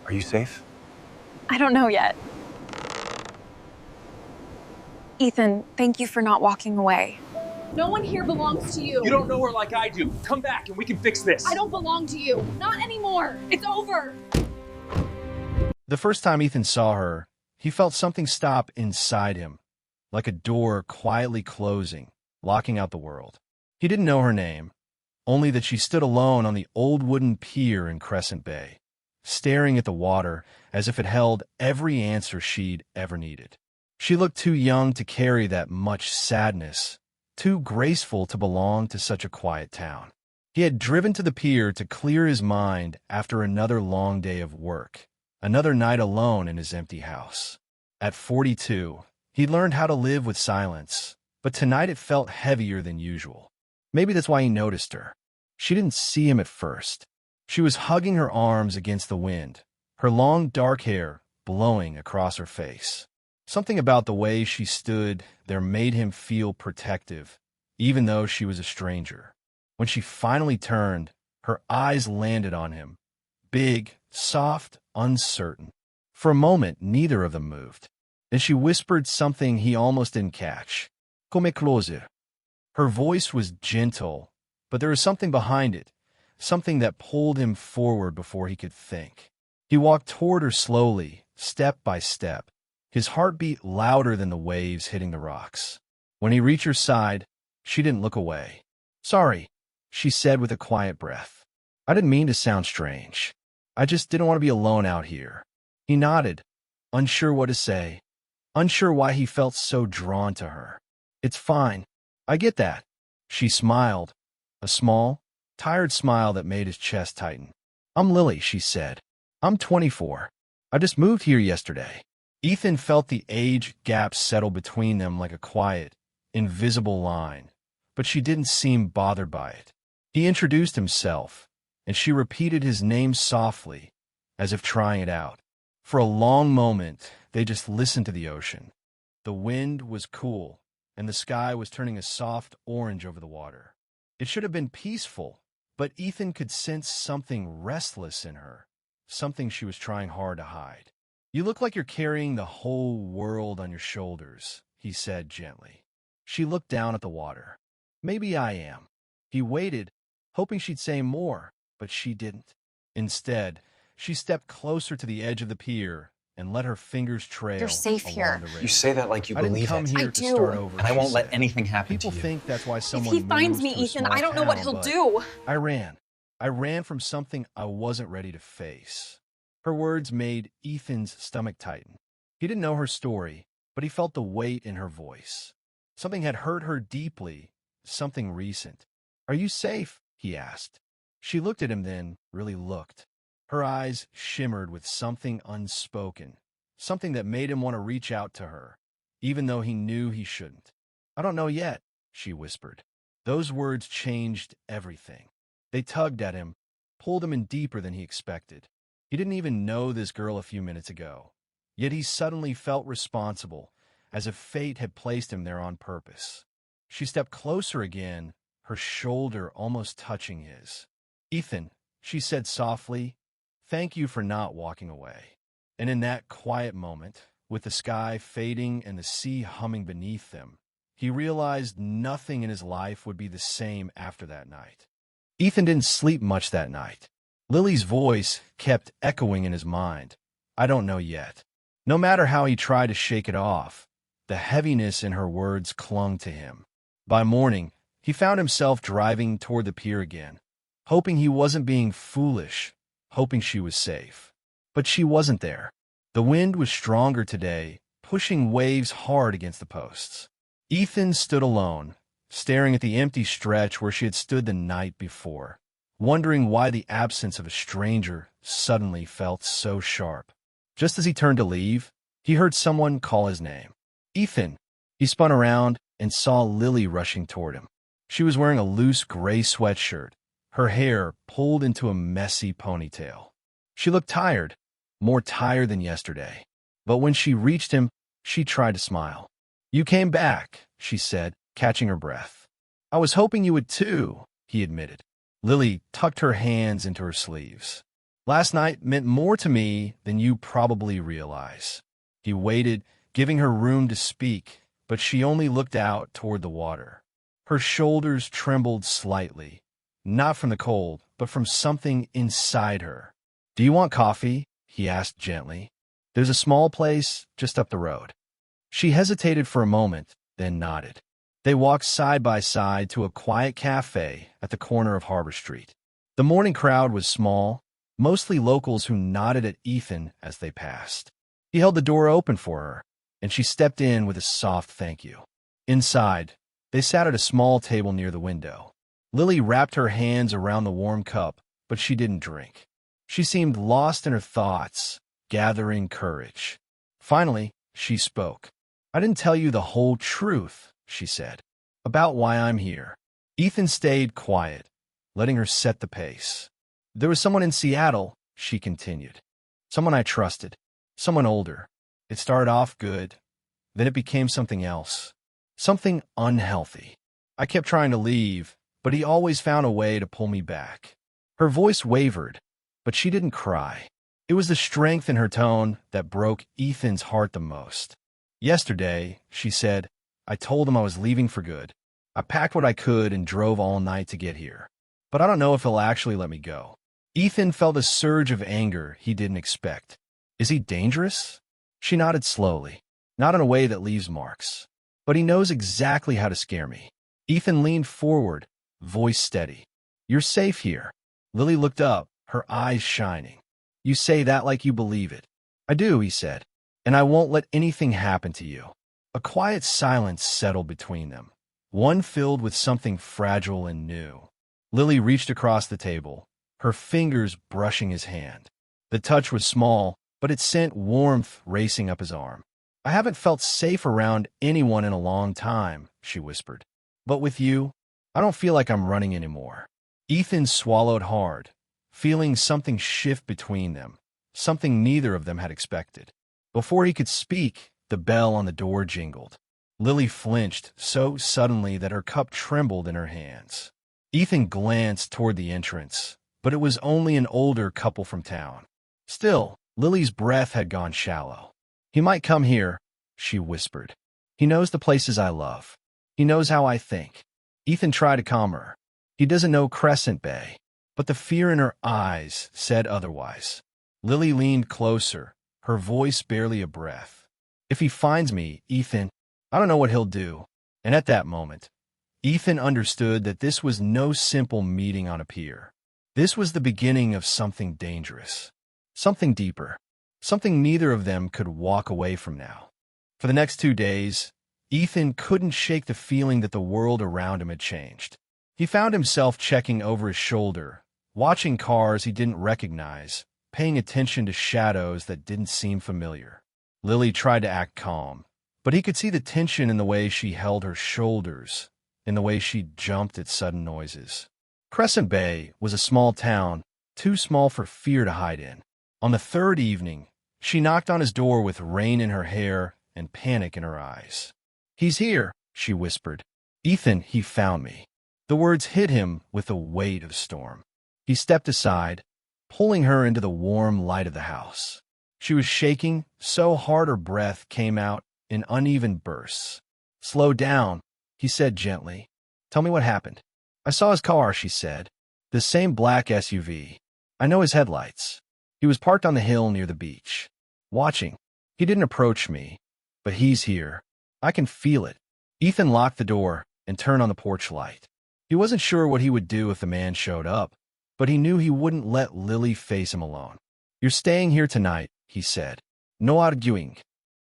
Are you safe? I don't know yet. Ethan, thank you for not walking away. No one here belongs to you. You don't know her like I do. Come back and we can fix this. I don't belong to you. Not anymore. It's over. The first time Ethan saw her, he felt something stop inside him, like a door quietly closing, locking out the world. He didn't know her name, only that she stood alone on the old wooden pier in Crescent Bay, staring at the water as if it held every answer she'd ever needed. She looked too young to carry that much sadness, too graceful to belong to such a quiet town. He had driven to the pier to clear his mind after another long day of work, another night alone in his empty house. At 42, he learned how to live with silence, but tonight it felt heavier than usual. Maybe that's why he noticed her. She didn't see him at first. She was hugging her arms against the wind, her long dark hair blowing across her face. Something about the way she stood there made him feel protective, even though she was a stranger. When she finally turned, her eyes landed on him. Big, soft, uncertain. For a moment, neither of them moved. Then she whispered something he almost didn't catch. Come closer. Her voice was gentle, but there was something behind it, something that pulled him forward before he could think. He walked toward her slowly, step by step, his heartbeat louder than the waves hitting the rocks. When he reached her side, she didn't look away. Sorry, she said with a quiet breath. I didn't mean to sound strange. I just didn't want to be alone out here. He nodded, unsure what to say, unsure why he felt so drawn to her. It's fine. I get that. She smiled, a small, tired smile that made his chest tighten. I'm Lily, she said. I'm 24. I just moved here yesterday. Ethan felt the age gap settle between them like a quiet, invisible line, but she didn't seem bothered by it. He introduced himself, and she repeated his name softly, as if trying it out. For a long moment, they just listened to the ocean. The wind was cool, and the sky was turning a soft orange over the water. It should have been peaceful, but Ethan could sense something restless in her, something she was trying hard to hide. You look like you're carrying the whole world on your shoulders, he said gently. She looked down at the water. Maybe I am. He waited, hoping she'd say more, but she didn't. Instead, she stepped closer to the edge of the pier and let her fingers trail. You're safe along here. the rail. You say that like you I didn't believe come it. here I to do. start over. And I she won't let said. anything happen People to you. think that's why If someone he finds moves me, to a Ethan, small I don't know what town, he'll but do. I ran. I ran from something I wasn't ready to face. Her words made Ethan's stomach tighten. He didn't know her story, but he felt the weight in her voice. Something had hurt her deeply, something recent. Are you safe? He asked. She looked at him then, really looked. Her eyes shimmered with something unspoken, something that made him want to reach out to her, even though he knew he shouldn't. I don't know yet, she whispered. Those words changed everything. They tugged at him, pulled him in deeper than he expected. He didn't even know this girl a few minutes ago, yet he suddenly felt responsible, as if fate had placed him there on purpose. She stepped closer again, her shoulder almost touching his. Ethan, she said softly, thank you for not walking away. And in that quiet moment, with the sky fading and the sea humming beneath them, he realized nothing in his life would be the same after that night. Ethan didn't sleep much that night. Lily's voice kept echoing in his mind. I don't know yet. No matter how he tried to shake it off, the heaviness in her words clung to him. By morning, he found himself driving toward the pier again, hoping he wasn't being foolish, hoping she was safe. But she wasn't there. The wind was stronger today, pushing waves hard against the posts. Ethan stood alone, staring at the empty stretch where she had stood the night before, wondering why the absence of a stranger suddenly felt so sharp. Just as he turned to leave, he heard someone call his name. Ethan! He spun around and saw Lily rushing toward him. She was wearing a loose gray sweatshirt, her hair pulled into a messy ponytail. She looked tired, more tired than yesterday. But when she reached him, she tried to smile. You came back, she said, catching her breath. I was hoping you would too, he admitted. Lily tucked her hands into her sleeves. Last night meant more to me than you probably realize. He waited, giving her room to speak, but she only looked out toward the water. Her shoulders trembled slightly, not from the cold, but from something inside her. "Do you want coffee?" he asked gently. "There's a small place just up the road." She hesitated for a moment, then nodded. They walked side by side to a quiet cafe at the corner of Harbor Street. The morning crowd was small, mostly locals who nodded at Ethan as they passed. He held the door open for her, and she stepped in with a soft thank you. Inside, they sat at a small table near the window. Lily wrapped her hands around the warm cup, but she didn't drink. She seemed lost in her thoughts, gathering courage. Finally, she spoke. "I didn't tell you the whole truth," she said, "about why I'm here." Ethan stayed quiet, letting her set the pace. "There was someone in Seattle," she continued. "Someone I trusted. Someone older. It started off good. Then it became something else. Something unhealthy. I kept trying to leave, but he always found a way to pull me back." Her voice wavered, but she didn't cry. It was the strength in her tone that broke Ethan's heart the most. "Yesterday," she said, "I told him I was leaving for good. I packed what I could and drove all night to get here. But I don't know if he'll actually let me go." Ethan felt a surge of anger he didn't expect. "Is he dangerous?" She nodded slowly. "Not in a way that leaves marks. But he knows exactly how to scare me." Ethan leaned forward, voice steady. "You're safe here." Lily looked up, her eyes shining. "You say that like you believe it." "I do," he said. "And I won't let anything happen to you." A quiet silence settled between them, one filled with something fragile and new. Lily reached across the table, her fingers brushing his hand. The touch was small, but it sent warmth racing up his arm. "I haven't felt safe around anyone in a long time," she whispered. "But with you, I don't feel like I'm running anymore." Ethan swallowed hard, feeling something shift between them, something neither of them had expected. Before he could speak, the bell on the door jingled. Lily flinched so suddenly that her cup trembled in her hands. Ethan glanced toward the entrance, but it was only an older couple from town. Still, Lily's breath had gone shallow. "He might come here," she whispered. "He knows the places I love. He knows how I think." Ethan tried to calm her. "He doesn't know Crescent Bay." But the fear in her eyes said otherwise. Lily leaned closer, her voice barely a breath. "If he finds me, Ethan, I don't know what he'll do." And at that moment, Ethan understood that this was no simple meeting on a pier. This was the beginning of something dangerous, something deeper, something neither of them could walk away from now. For the next 2 days, Ethan couldn't shake the feeling that the world around him had changed. He found himself checking over his shoulder, watching cars he didn't recognize, paying attention to shadows that didn't seem familiar. Lily tried to act calm, but he could see the tension in the way she held her shoulders, in the way she jumped at sudden noises. Crescent Bay was a small town, too small for fear to hide in. On the third evening, she knocked on his door with rain in her hair and panic in her eyes. "He's here," she whispered. "Ethan, he found me." The words hit him with the weight of storm. He stepped aside, pulling her into the warm light of the house. She was shaking so hard her breath came out in uneven bursts. "Slow down," he said gently. "Tell me what happened." "I saw his car," she said. "The same black SUV. I know his headlights. He was parked on the hill near the beach. Watching. He didn't approach me, but he's here. I can feel it." Ethan locked the door and turned on the porch light. He wasn't sure what he would do if the man showed up, but he knew he wouldn't let Lily face him alone. "You're staying here tonight," he said. "No arguing."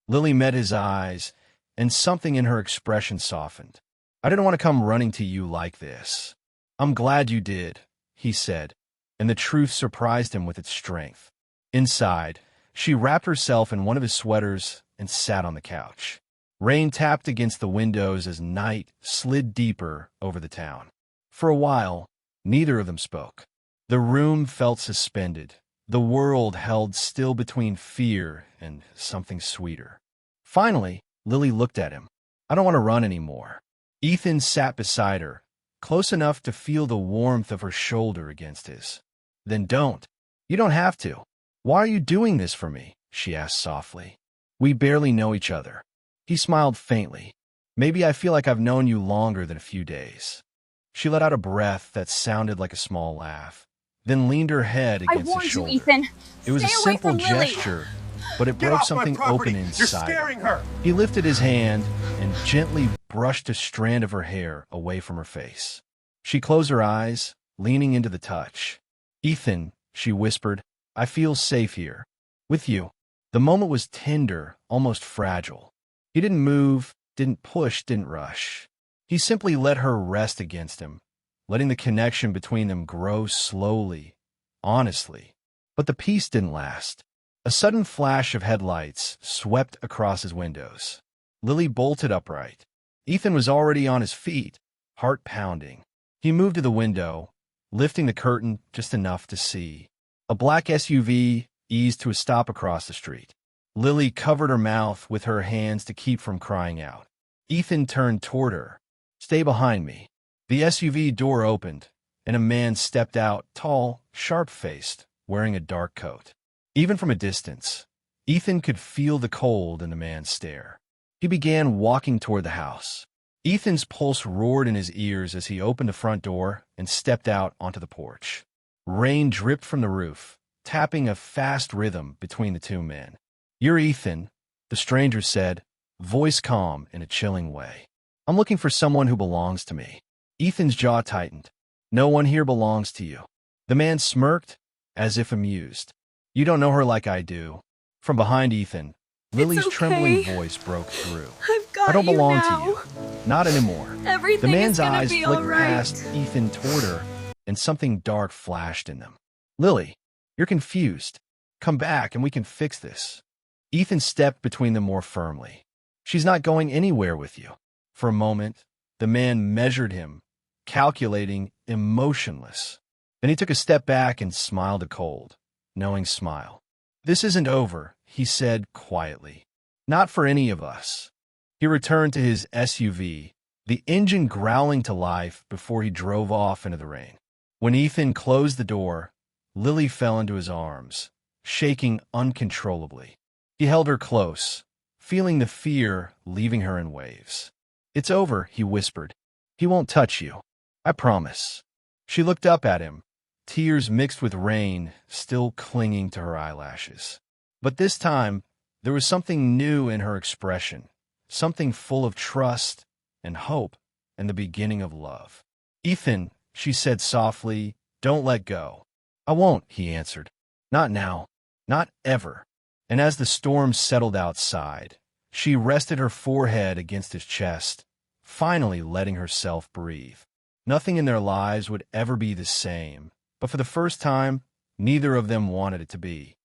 Lily met his eyes, and something in her expression softened. "I didn't want to come running to you like this." "I'm glad you did," he said, and the truth surprised him with its strength. Inside, she wrapped herself in one of his sweaters and sat on the couch. Rain tapped against the windows as night slid deeper over the town. For a while, neither of them spoke. The room felt suspended. The world held still between fear and something sweeter. Finally, Lily looked at him. "I don't want to run anymore." Ethan sat beside her, close enough to feel the warmth of her shoulder against his. "Then don't." You don't have to. Why are you doing this for me? She asked softly. We barely know each other. He smiled faintly. Maybe I feel like I've known you longer than a few days. She let out a breath that sounded like a small laugh, then leaned her head I against his warned shoulder. you, Ethan. It was a Stay away simple from Lily. gesture, but it Get broke off my something property. open You're inside scaring him. her. He lifted his hand and gently brushed a strand of her hair away from her face. She closed her eyes, leaning into the touch. Ethan, she whispered, I feel safe here. With you. The moment was tender, almost fragile. He didn't move, didn't push, didn't rush. He simply let her rest against him, letting the connection between them grow slowly, honestly. But the peace didn't last. A sudden flash of headlights swept across his windows. Lily bolted upright. Ethan was already on his feet, heart pounding. He moved to the window, lifting the curtain just enough to see. A black SUV eased to a stop across the street. Lily covered her mouth with her hands to keep from crying out. Ethan turned toward her. Stay behind me. The SUV door opened, and a man stepped out, tall, sharp-faced, wearing a dark coat. Even from a distance, Ethan could feel the cold in the man's stare. He began walking toward the house. Ethan's pulse roared in his ears as he opened the front door and stepped out onto the porch. Rain dripped from the roof, tapping a fast rhythm between the two men. You're Ethan, the stranger said, voice calm in a chilling way. I'm looking for someone who belongs to me. Ethan's jaw tightened. No one here belongs to you. The man smirked, as if amused. You don't know her like I do. From behind Ethan, Lily's okay. trembling voice broke through. I've got I don't you belong now. to you. Not anymore. Everything The man's is gonna eyes be flicked all right. past Ethan toward her, and something dark flashed in them. Lily, you're confused. Come back and we can fix this. Ethan stepped between them more firmly. She's not going anywhere with you. For a moment, the man measured him, calculating, emotionless. Then he took a step back and smiled a cold, knowing smile. This isn't over, he said quietly. Not for any of us. He returned to his SUV, the engine growling to life before he drove off into the rain. When Ethan closed the door, Lily fell into his arms, shaking uncontrollably. He held her close, feeling the fear leaving her in waves. It's over, he whispered. He won't touch you. I promise. She looked up at him, tears mixed with rain still clinging to her eyelashes. But this time, there was something new in her expression, something full of trust and hope and the beginning of love. Ethan, she said softly, don't let go. I won't, he answered. Not now. Not ever. And as the storm settled outside, she rested her forehead against his chest, finally letting herself breathe. Nothing in their lives would ever be the same, but for the first time, neither of them wanted it to be.